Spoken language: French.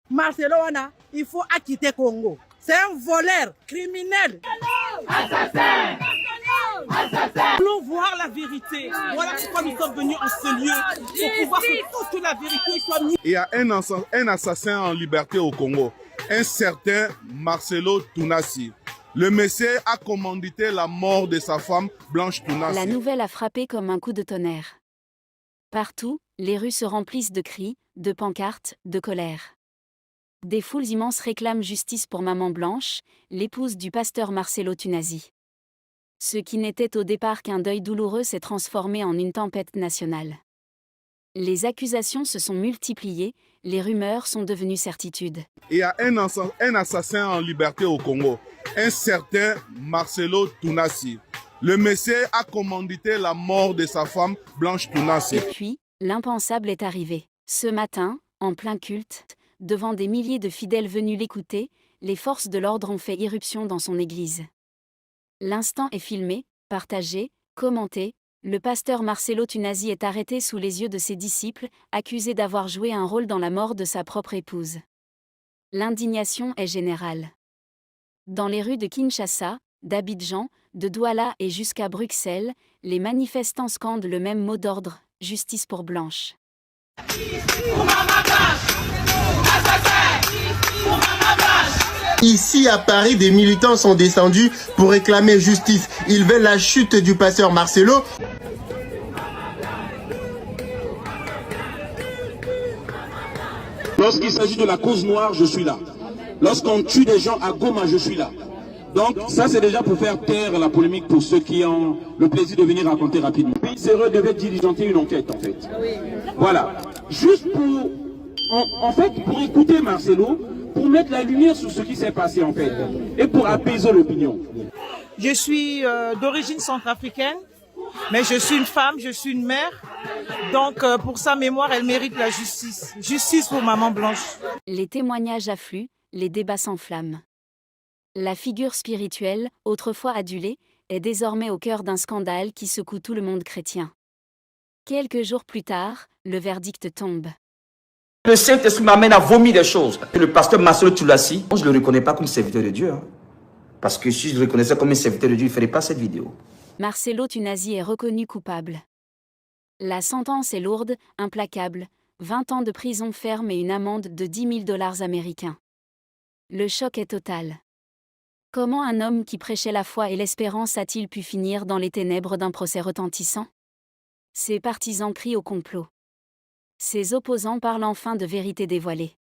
Marcelo Wana, il faut acquitter Congo. C'est un voleur, criminel. Assassin! Nous voulons voir la vérité. Voilà pourquoi nous sommes venus en ce lieu, pour pouvoir que toute la vérité soit mise. Il y a un assassin en liberté au Congo, un certain Marcelo Tounassi. Le Messie a commandité la mort de sa femme Blanche Tounassi. La nouvelle a frappé comme un coup de tonnerre. Partout, les rues se remplissent de cris, de pancartes, de colère. Des foules immenses réclament justice pour Maman Blanche, l'épouse du pasteur Marcelo Tounassi. Ce qui n'était au départ qu'un deuil douloureux s'est transformé en une tempête nationale. Les accusations se sont multipliées, les rumeurs sont devenues certitudes. Il y a un assassin en liberté au Congo, un certain Marcelo Tounassi. Le Messie a commandité la mort de sa femme Blanche Tounassi. Et puis, l'impensable est arrivé. Ce matin, en plein culte, devant des milliers de fidèles venus l'écouter, les forces de l'ordre ont fait irruption dans son église. L'instant est filmé, partagé, commenté. Le pasteur Marcelo Tounassi est arrêté sous les yeux de ses disciples, accusé d'avoir joué un rôle dans la mort de sa propre épouse. L'indignation est générale. Dans les rues de Kinshasa, d'Abidjan, de Douala et jusqu'à Bruxelles, les manifestants scandent le même mot d'ordre, justice pour Blanche. Ici à Paris, des militants sont descendus pour réclamer justice. Ils veulent la chute du pasteur Marcelo. Lorsqu'il s'agit de la cause noire, je suis là. Lorsqu'on tue des gens à Goma, je suis là. Donc ça c'est déjà pour faire taire la polémique pour ceux qui ont le plaisir de venir raconter rapidement. Le pays sérieux devait diligenter une enquête en fait. Voilà. Juste pour, en fait, pour écouter Marcelo, pour mettre la lumière sur ce qui s'est passé en fait, et pour apaiser l'opinion. Je suis d'origine centrafricaine, mais je suis une femme, je suis une mère. Donc pour sa mémoire, elle mérite la justice. Justice pour Maman Blanche. Les témoignages affluent, les débats s'enflamment. La figure spirituelle, autrefois adulée, est désormais au cœur d'un scandale qui secoue tout le monde chrétien. Quelques jours plus tard, le verdict tombe. Le Saint-Esprit m'amène à vomir des choses. Le pasteur Marcelo Tounassi, je ne le reconnais pas comme serviteur de Dieu. Parce que si je le reconnaissais comme un serviteur de Dieu, il ne ferait pas cette vidéo. Marcelo Tounassi est reconnu coupable. La sentence est lourde, implacable, 20 ans de prison ferme et une amende de 10 000 $ américains. Le choc est total. Comment un homme qui prêchait la foi et l'espérance a-t-il pu finir dans les ténèbres d'un procès retentissant? Ses partisans crient au complot. Ses opposants parlent enfin de vérité dévoilée.